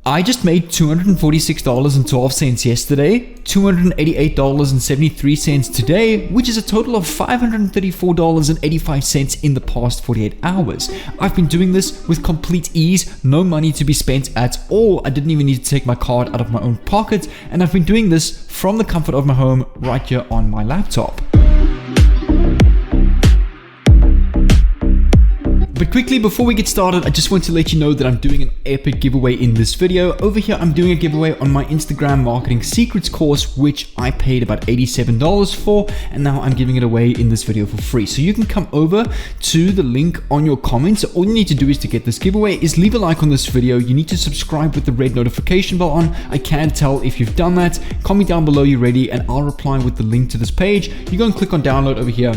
I just made $246.12 yesterday, $288.73 today, which is a total of $534.85 in the past 48 hours. I've been doing this with complete ease, no money to be spent at all. I didn't even need to take my card out of my own pocket, and I've been doing this from the comfort of my home right here on my laptop. But quickly, before we get started, I just want to let you know that I'm doing an epic giveaway in this video. Over here, I'm doing a giveaway on my Instagram marketing secrets course, which I paid about $87 for, and now I'm giving it away in this video for free. So you can come over to the link on your comments. All you need to do is to get this giveaway is leave a like on this video. You need to subscribe with the red notification bell on. I can't tell if you've done that. Comment down below you're ready, and I'll reply with the link to this page. You go and click on download over here,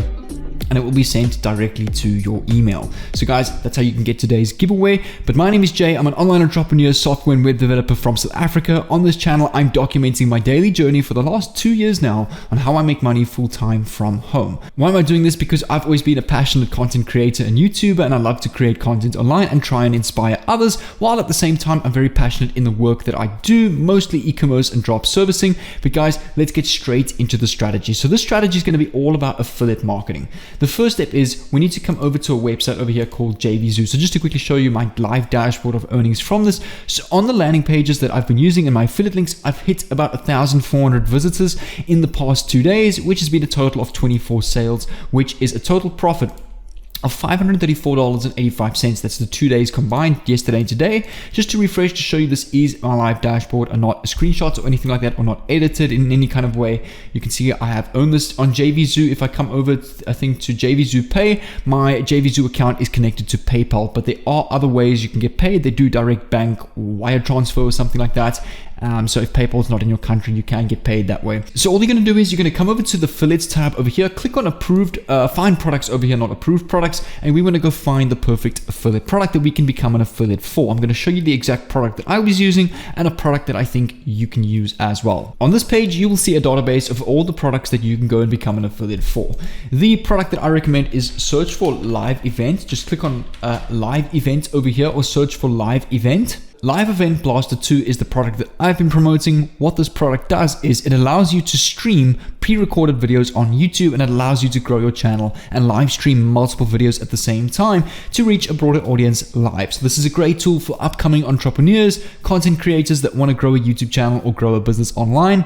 and it will be sent directly to your email. So guys, that's how you can get today's giveaway. But my name is Jay. I'm an online entrepreneur, software and web developer from South Africa. On this channel, I'm documenting my daily journey for the last 2 years now on how I make money full-time from home. Why am I doing this? Because I've always been a passionate content creator and YouTuber, and I love to create content online and try and inspire others, while at the same time, I'm very passionate in the work that I do, mostly e-commerce and drop servicing. But guys, let's get straight into the strategy. So this strategy is going to be all about affiliate marketing. The first step is we need to come over to a website over here called JVZoo. So just to quickly show you my live dashboard of earnings from this. So on the landing pages that I've been using in my affiliate links, I've hit about 1,400 visitors in the past 2 days, which has been a total of 24 sales, which is a total profit of $534.85. That's the 2 days combined, yesterday and today. Just to refresh, to show you, this is my live dashboard and not screenshots or anything like that, or not edited in any kind of way. You can see I have owned this on JVZoo. If I come over, I think, to JVZoo Pay, my JVZoo account is connected to PayPal, but there are other ways you can get paid. They do direct bank wire transfer or something like that. So if PayPal is not in your country, you can get paid that way. So all you're going to do is you're going to come over to the affiliates tab over here, click on approved, find products over here, not approved products, and we want to go find the perfect affiliate product that we can become an affiliate for. I'm going to show you the exact product that I was using and a product that I think you can use as well. On this page, you will see a database of all the products that you can go and become an affiliate for. The product that I recommend is search for live event. Just click on live event over here, or search for live event. Live Event Blaster 2 is the product that I've been promoting. What this product does is it allows you to stream pre-recorded videos on YouTube, and it allows you to grow your channel and live stream multiple videos at the same time to reach a broader audience live. So this is a great tool for upcoming entrepreneurs, content creators that want to grow a YouTube channel or grow a business online.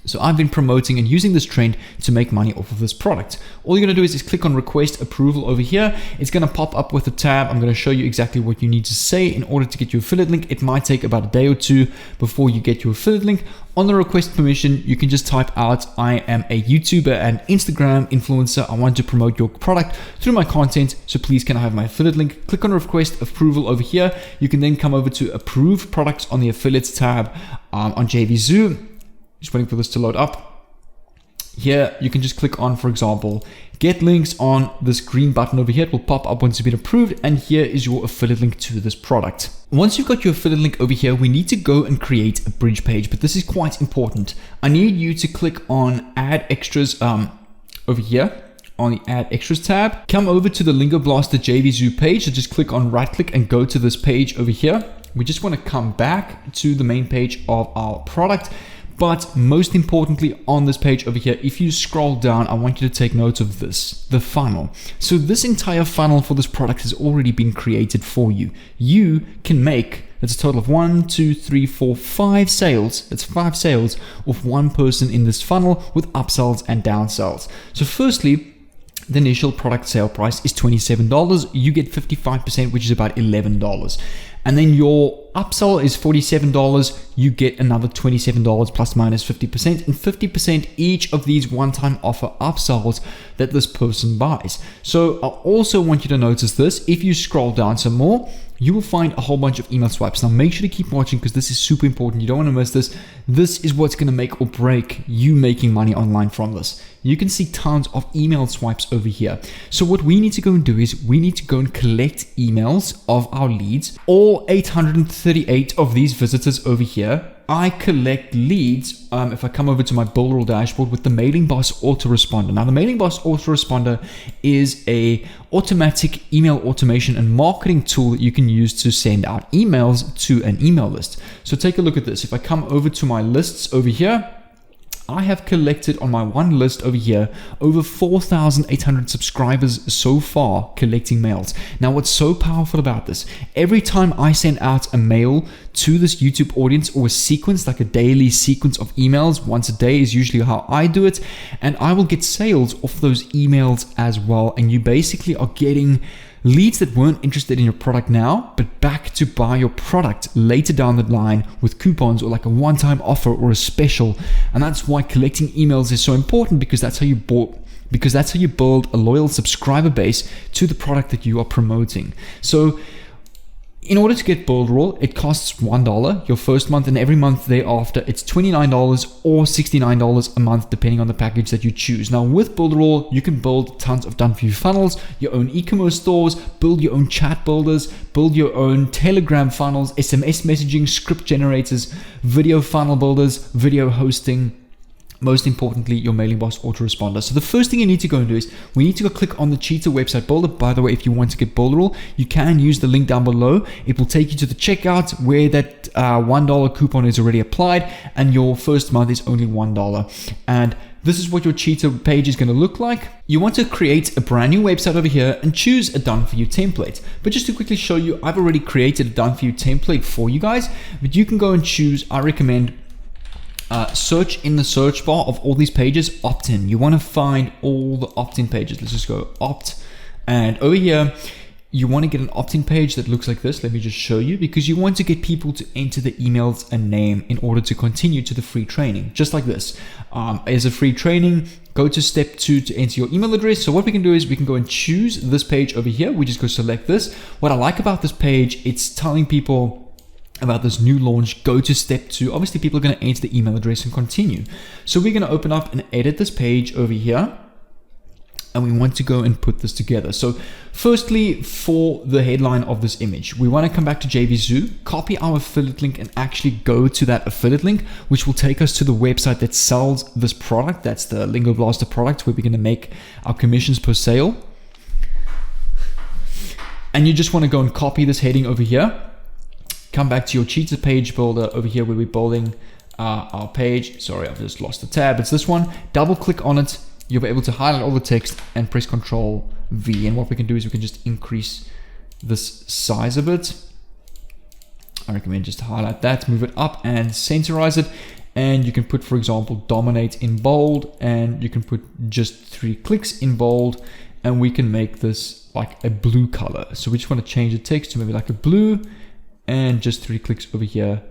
So I've been promoting and using this trend to make money off of this product. All you're going to do is click on request approval over here. It's going to pop up with a tab. I'm going to show you exactly what you need to say in order to get your affiliate link. It might take about a day or two before you get your affiliate link. On the request permission, you can just type out, I am a YouTuber and Instagram influencer. I want to promote your product through my content, so please can I have my affiliate link? Click on request approval over here. You can then come over to approve products on the affiliates tab on JVZoo. Just waiting for this to load up. Here, you can just click on, for example, get links on this green button over here. It will pop up once it's been approved, and here is your affiliate link to this product. Once you've got your affiliate link over here, we need to go and create a bridge page, but this is quite important. I need you to click on add extras over here on the add extras tab. Come over to the Lingo Blaster JVZoo page, so just click on right click and go to this page over here. We just want to come back to the main page of our product. But most importantly, on this page over here, if you scroll down, I want you to take note of this, the funnel. So this entire funnel for this product has already been created for you. You can make, that's a total of 1, 2, 3, 4, 5 sales. That's 5 sales of one person in this funnel with upsells and downsells. So firstly, the initial product sale price is $27. You get 55%, which is about $11. And then your upsell is $47. You get another $27 plus minus 50%, and 50% each of these one-time offer upsells that this person buys. So I also want you to notice this. If you scroll down some more, you will find a whole bunch of email swipes. Now make sure to keep watching, because this is super important. You don't want to miss this. This is what's going to make or break you making money online from this. You can see tons of email swipes over here. So what we need to go and do is we need to go and collect emails of our leads, all For 838 of these visitors over here, I collect leads if I come over to my Builderall dashboard with the Mailing Boss autoresponder. Now, the Mailing Boss autoresponder is a automatic email automation and marketing tool that you can use to send out emails to an email list. So take a look at this. If I come over to my lists over here, I have collected on my one list over here over 4,800 subscribers so far collecting mails. Now, what's so powerful about this, every time I send out a mail to this YouTube audience, or a sequence, like a daily sequence of emails, once a day is usually how I do it, and I will get sales off those emails as well. And you basically are getting leads that weren't interested in your product now, but back to buy your product later down the line with coupons or like a one-time offer or a special. And that's why collecting emails is so important, because that's how you build a loyal subscriber base to the product that you are promoting. So in order to get Builderall, it costs $1 your first month, and every month thereafter it's $29 or $69 a month depending on the package that you choose. Now, with Builderall, you can build tons of done-for-you funnels, your own e-commerce stores, build your own chat builders, build your own Telegram funnels, SMS messaging, script generators, video funnel builders, video hosting, most importantly, your Mailing Boss autoresponder. So the first thing you need to go and do is we need to go click on the Cheetah website builder. By the way, if you want to get Builderall, you can use the link down below. It will take you to the checkout where that $1 coupon is already applied, and your first month is only $1. And this is what your Cheetah page is going to look like. You want to create a brand new website over here and choose a done-for-you template. But just to quickly show you, I've already created a done-for-you template for you guys, but you can go and choose, I recommend, search in the search bar of all these pages, opt-in. You want to find all the opt-in pages. Let's just go opt. And over here, you want to get an opt-in page that looks like this. Let me just show you, because you want to get people to enter the emails and name in order to continue to the free training, just like this. As a free training, go to step 2 to enter your email address. So what we can do is we can go and choose this page over here. We just go select this. What I like about this page, it's telling people about this new launch. Go to step 2. Obviously, people are going to enter the email address and continue. So we're going to open up and edit this page over here, and we want to go and put this together. So firstly, for the headline of this image, we want to come back to JVZoo, copy our affiliate link, and actually go to that affiliate link, which will take us to the website that sells this product. That's the Lingo Blaster product, where we're going to make our commissions per sale. And you just want to go and copy this heading over here. Come back to your Cheetah page builder over here where we're building our page. Sorry, I've just lost the tab. It's this one. Double click on it. You'll be able to highlight all the text and press Control V. And what we can do is we can just increase this size of it. I recommend just highlight that, move it up and centerize it. And you can put, for example, dominate in bold, and you can put just 3 clicks in bold, and we can make this like a blue color. So we just want to change the text to maybe like a blue, and just 3 clicks over here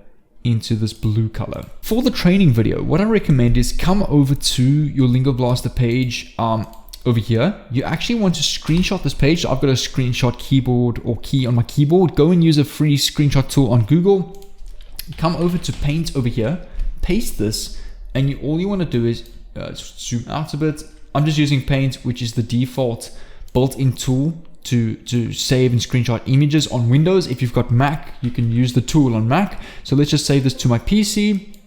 into this blue color. For the training video, what I recommend is come over to your Lingo Blaster page over here. You actually want to screenshot this page. So I've got a screenshot keyboard or key on my keyboard. Go and use a free screenshot tool on Google. Come over to Paint over here, paste this, and all you want to do is zoom out a bit. I'm just using Paint, which is the default built-in tool to save and screenshot images on Windows. If you've got Mac, you can use the tool on Mac. So let's just save this to my PC.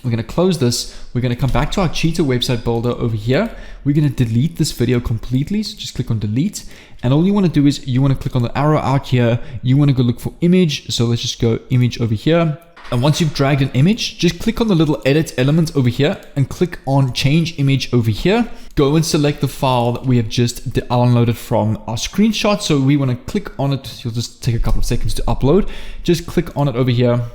We're going to close this. We're going to come back to our Cheetah website builder over here. We're going to delete this video completely. So just click on delete. And all you want to do is you want to click on the arrow out here. You want to go look for image. So let's just go image over here. And once you've dragged an image, just click on the little edit element over here and click on change image over here. Go and select the file that we have just downloaded from our screenshot. So we want to click on it. You'll just take a couple of seconds to upload. Just click on it over here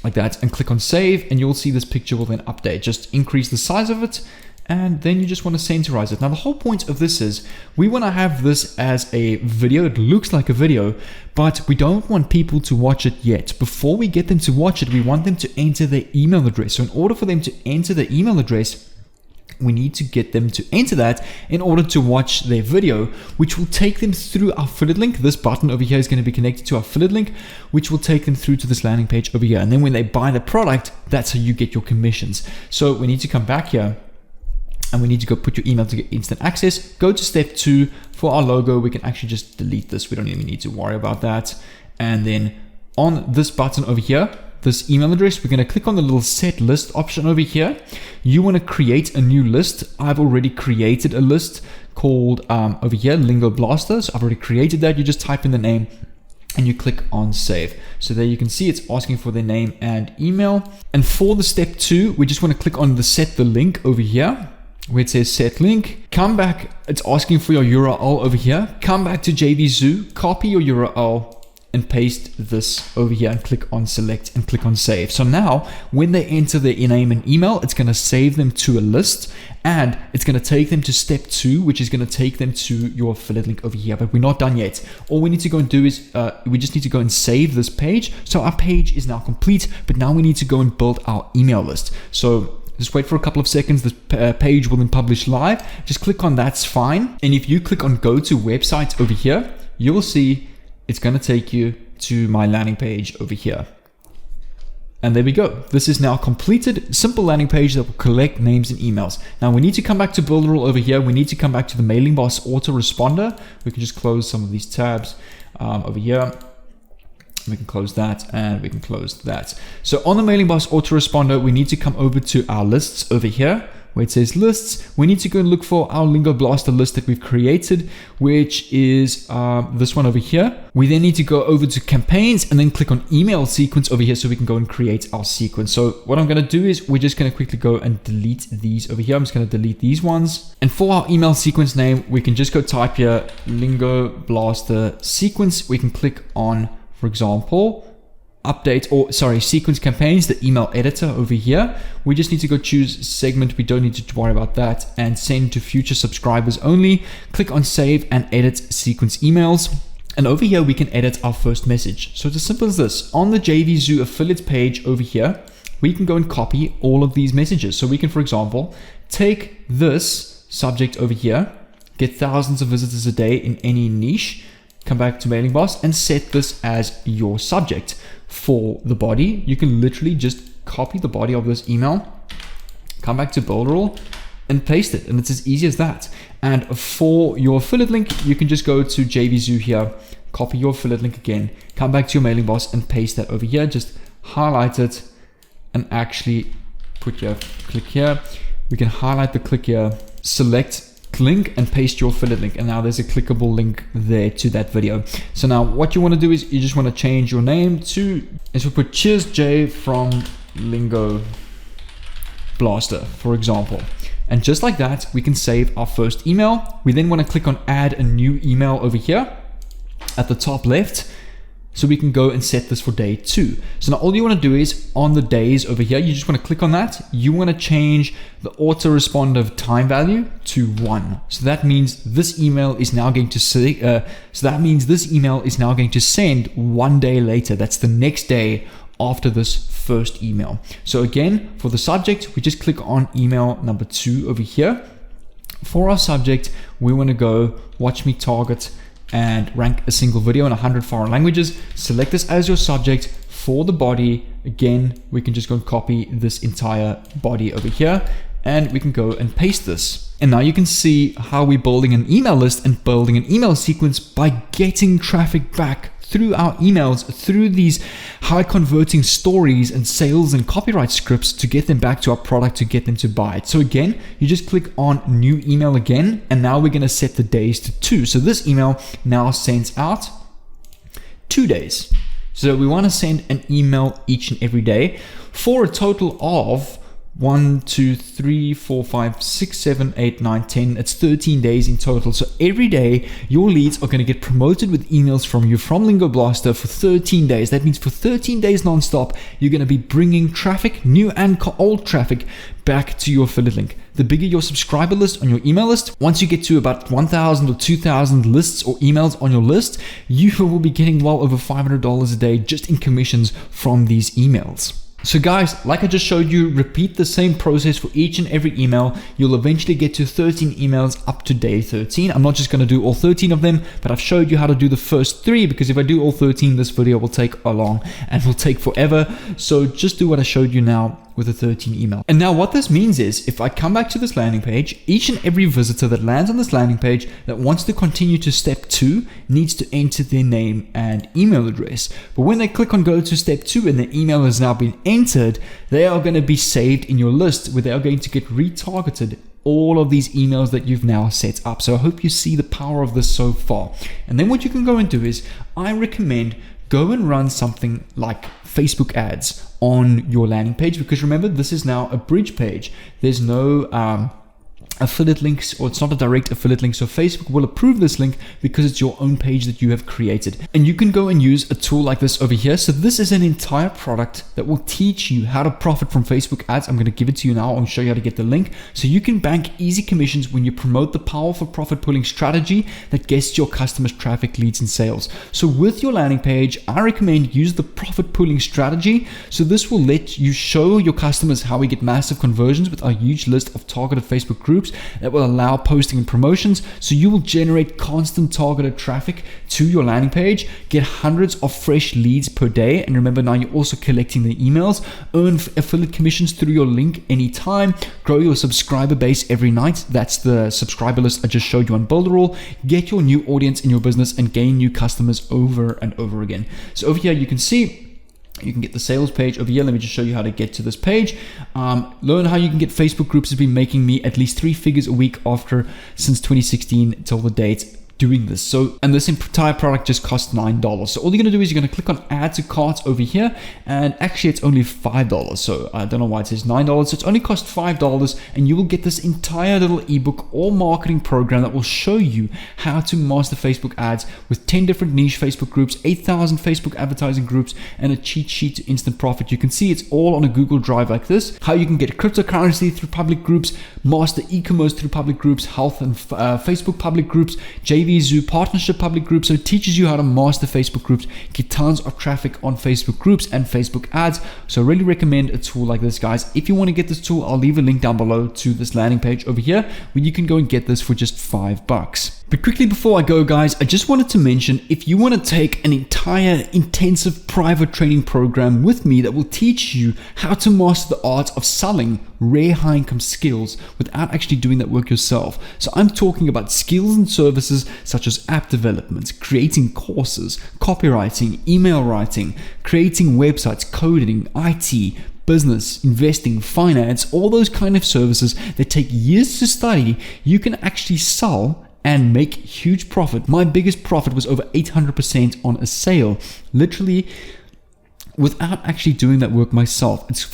like that and click on save, and you'll see this picture will then update. Just increase the size of it, and then you just want to centerize it. Now, the whole point of this is we want to have this as a video. It looks like a video, but we don't want people to watch it yet. Before we get them to watch it, we want them to enter their email address. So in order for them to enter the email address, we need to get them to enter that in order to watch their video, which will take them through our affiliate link. This button over here is going to be connected to our affiliate link, which will take them through to this landing page over here. And then when they buy the product, that's how you get your commissions. So we need to come back here, and we need to go put your email to get instant access. Go to step 2 for our logo. We can actually just delete this. We don't even need to worry about that. And then on this button over here, this email address, we're going to click on the little set list option over here. You want to create a new list. I've already created a list called over here, Lingo Blaster. So I've already created that. You just type in the name and you click on save. So there you can see it's asking for their name and email. And for the step 2, we just want to click on the set the link over here where it says set link. Come back, it's asking for your URL over here. Come back to JVZoo, copy your URL and paste this over here and click on select and click on save. So now when they enter their name and email, it's going to save them to a list and it's going to take them to step 2, which is going to take them to your affiliate link over here. But we're not done yet. All we need to go and do is we just need to go and save this page. So our page is now complete, but now we need to go and build our email list. So just wait for a couple of seconds. The page will then publish live. Just click on that's fine. And if you click on go to website over here, you will see it's going to take you to my landing page over here. And there we go. This is now completed. Simple landing page that will collect names and emails. Now we need to come back to Builderall over here. We need to come back to the Mailing Boss autoresponder. We can just close some of these tabs over here. We can close that and we can close that. So on the Mailing Boss autoresponder, we need to come over to our lists over here where it says lists. We need to go and look for our Lingo Blaster list that we've created, which is this one over here. We then need to go over to campaigns and then click on email sequence over here so we can go and create our sequence. So what I'm going to do is we're just going to quickly go and delete these over here. I'm just going to delete these ones. And for our email sequence name, we can just go type here Lingo Blaster sequence. We can click on, for example, update or sequence campaigns, the email editor over here. We just need to go choose segment. We don't need to worry about that, and send to future subscribers only. Click on save and edit sequence emails. And over here, we can edit our first message. So it's as simple as this. On the JVZoo affiliate page over here, we can go and copy all of these messages. So we can, for example, take this subject over here, get thousands of visitors a day in any niche, come back to Mailing Boss and set this as your subject. For the body, you can literally just copy the body of this email, come back to Builderall and paste it. And it's as easy as that. And for your affiliate link, you can just go to JVZoo here, copy your affiliate link again, come back to your Mailing Boss and paste that over here. Just highlight it and actually put your click here. We can highlight the click here, select link and paste your affiliate link, and now there's a clickable link there to that video. So now what you want to do is you just want to change your name to, as we put cheers Jay from Lingo Blaster, for example. And just like that, we can save our first email. We then want to click on add a new email over here at the top left. So we can go and set this for day 2. So now all you want to do is on the days over here, you just want to click on that. You want to change the autoresponder time value to 1. So that means this email is now going to send 1 day later. That's the next day after this first email. So again, for the subject, we just click on email number 2 over here. For our subject, we want to go watch me target and rank a single video in 100 foreign languages. Select this as your subject. For the body, again, we can just go and copy this entire body over here and we can go and paste this. And now you can see how we're building an email list and building an email sequence by getting traffic back through our emails, through these high converting stories and sales and copyright scripts to get them back to our product, to get them to buy it. So again, you just click on new email again, and now we're going to set the days to 2. So this email now sends out 2 days. So we want to send an email each and every day for a total of 1, 2, 3, 4, 5, 6, 7, 8, 9, 10. It's 13 days in total. So every day your leads are going to get promoted with emails from you from Lingo Blaster for 13 days. That means for 13 days nonstop, you're going to be bringing traffic, new and old traffic, back to your affiliate link. The bigger your subscriber list on your email list, once you get to about 1,000 or 2,000 lists or emails on your list, you will be getting well over $500 a day just in commissions from these emails. So guys, like I just showed you, repeat the same process for each and every email. You'll eventually get to 13 emails up to day 13. I'm not just going to do all 13 of them, but I've showed you how to do the first 3, because if I do all 13, this video will take long and will take forever. So just do what I showed you now with a 13 email. And now what this means is if I come back to this landing page, each and every visitor that lands on this landing page that wants to continue to step 2 needs to enter their name and email address. But when they click on go to step 2 and their email has now been entered, they are going to be saved in your list where they are going to get retargeted all of these emails that you've now set up. So I hope you see the power of this so far. And then what you can go and do is I recommend go and run something like Facebook ads on your landing page, because remember, this is now a bridge page. There's no affiliate links, or it's not a direct affiliate link, so Facebook will approve this link because it's your own page that you have created. And you can go and use a tool like this over here. So this is an entire product that will teach you how to profit from Facebook ads. I'm going to give it to you now. I'll show you how to get the link so you can bank easy commissions when you promote the powerful profit pulling strategy that gets your customers traffic, leads, and sales. So with your landing page, I recommend use the profit pulling strategy. So this will let you show your customers how we get massive conversions with our huge list of targeted Facebook groups that will allow posting and promotions. So you will generate constant targeted traffic to your landing page, get hundreds of fresh leads per day. And remember, now you're also collecting the emails, earn affiliate commissions through your link anytime, grow your subscriber base every night. That's the subscriber list I just showed you on Builderall. Get your new audience in your business and gain new customers over and over again. So over here, you can see you can get the sales page over here. Let me just show you how to get to this page. Learn how you can get Facebook groups. Has been making me at least 3 figures a week since 2016 till the date doing this. So, and this entire product just costs $9. So all you're gonna do is you're gonna click on add to carts over here, and actually it's only $5. So I don't know why it says $9. So it's only cost $5, and you will get this entire little ebook or marketing program that will show you how to master Facebook ads with 10 different niche Facebook groups, 8,000 Facebook advertising groups, and a cheat sheet to instant profit. You can see it's all on a Google Drive like this. How you can get cryptocurrency through public groups, master e-commerce through public groups, health and Facebook public groups, Zoo partnership public groups. So it teaches you how to master Facebook groups, get tons of traffic on Facebook groups and Facebook ads. So I really recommend a tool like this, guys. If you want to get this tool, I'll leave a link down below to this landing page over here where you can go and get this for just $5. But quickly before I go, guys, I just wanted to mention, if you want to take an entire intensive private training program with me that will teach you how to master the art of selling rare high income skills without actually doing that work yourself. So I'm talking about skills and services such as app development, creating courses, copywriting, email writing, creating websites, coding, IT, business, investing, finance, all those kind of services that take years to study. You can actually sell and make huge profit. My biggest profit was over 800% on a sale, literally without actually doing that work myself. It's a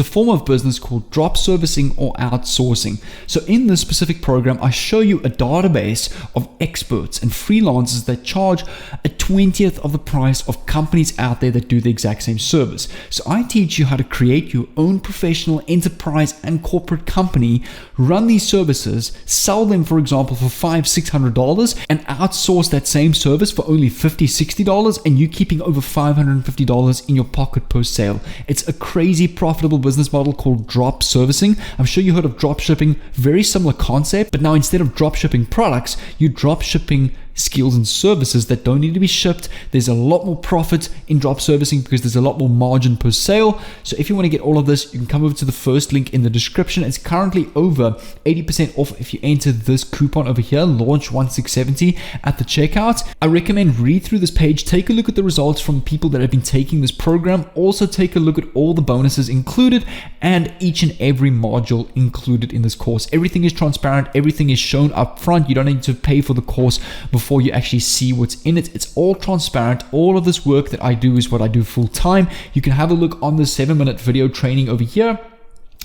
form of business called drop servicing or outsourcing. So in this specific program, I show you a database of experts and freelancers that charge a 20th of the price of companies out there that do the exact same service. So I teach you how to create your own professional enterprise and corporate company, run these services, sell them, for example, for $500-$600, and outsource that same service for only $50-$60, and you keeping over $550 in your pocket per sale. It's a crazy profitable business model called drop servicing. I'm sure you heard of drop shipping, very similar concept, but now instead of drop shipping products, you drop shipping skills and services that don't need to be shipped. There's a lot more profit in drop servicing because there's a lot more margin per sale. So if you want to get all of this, you can come over to the first link in the description. It's currently over 80% off if you enter this coupon over here, launch1670 at the checkout. I recommend read through this page, take a look at the results from people that have been taking this program. Also take a look at all the bonuses included and each and every module included in this course. Everything is transparent, everything is shown up front. You don't need to pay for the course before you actually see what's in it. It's all transparent. All of this work that I do is what I do full time. You can have a look on the 7-minute video training over here.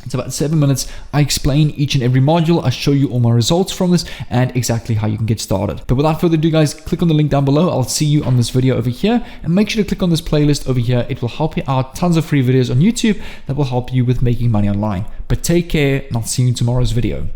It's about 7 minutes. I explain each and every module. I show you all my results from this and exactly how you can get started. But without further ado, guys, click on the link down below. I'll see you on this video over here, and make sure to click on this playlist over here. It will help you out. Tons of free videos on YouTube that will help you with making money online. But take care, and I'll see you in tomorrow's video.